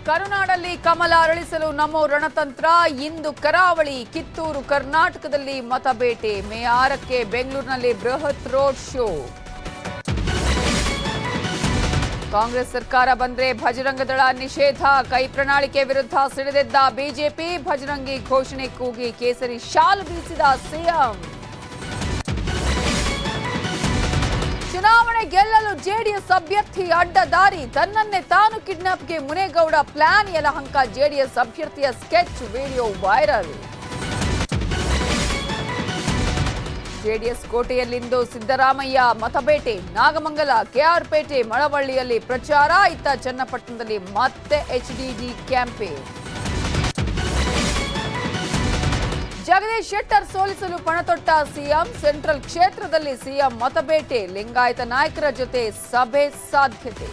ಕರುನಾಡಲ್ಲಿ ಕಮಲ ಅರಳಿಸಲು ನಮೋ ರಣತಂತ್ರ. ಇಂದು ಕರಾವಳಿ, ಕಿತ್ತೂರು, ಕರ್ನಾಟಕದಲ್ಲಿ ಮತಬೇಟೆ. ಮೇ 6ಕ್ಕೆ ಬೆಂಗಳೂರಿನಲ್ಲಿ ಬೃಹತ್ ರೋಡ್ ಶೋ. ಕಾಂಗ್ರೆಸ್ ಸರ್ಕಾರ ಬಂದ್ರೆ ಭಜರಂಗ ದಳ ನಿಷೇಧ. ಕೈ ಪ್ರಣಾಳಿಕೆ ವಿರುದ್ಧ ಸಿಡಿದೆದ್ದ ಬಿಜೆಪಿ. ಭಜರಂಗಿ ಘೋಷಣೆ ಕೂಗಿ ಕೇಸರಿ ಶಾಲು ಬೀಸಿದ ಸಿಎಂ. ಚುನಾವಣೆ ಗೆಲ್ಲಲು ಜೆಡಿಎಸ್ ಅಭ್ಯರ್ಥಿ ಅಡ್ಡ ದಾರಿ. ತನ್ನನ್ನೇ ತಾನು ಕಿಡ್ನಾಪ್ಗೆ ಮುನೇಗೌಡ ಪ್ಲಾನ್. ಯಲಹಂಕ ಜೆಡಿಎಸ್ ಅಭ್ಯರ್ಥಿಯ ಸ್ಕೆಚ್ ವಿಡಿಯೋ ವೈರಲ್. ಜೆಡಿಎಸ್ ಕೋಟೆಯಲ್ಲಿಂದು ಸಿದ್ದರಾಮಯ್ಯ ಮತಬೇಟೆ. ನಾಗಮಂಗಲ, ಕೆಆರ್ಪೇಟೆ, ಮಳವಳ್ಳಿಯಲ್ಲಿ ಪ್ರಚಾರ. ಇತ್ತ ಚನ್ನಪಟ್ಟಣದಲ್ಲಿ ಮತ್ತೆ ಎಚ್ಡಿಡಿ ಕ್ಯಾಂಪೇನ್. ಜಗದೀಶ್ ಶೆಟ್ಟರ್ ಸೋಲಿಸಲು ಪಣತೊಟ್ಟ ಸಿಎಂ. ಸೆಂಟ್ರಲ್ ಕ್ಷೇತ್ರದಲ್ಲಿ ಸಿಎಂ ಮತಬೇಟೆ. ಲಿಂಗಾಯತ ನಾಯಕರ ಜೊತೆ ಸಭೆ ಸಾಧ್ಯತೆ.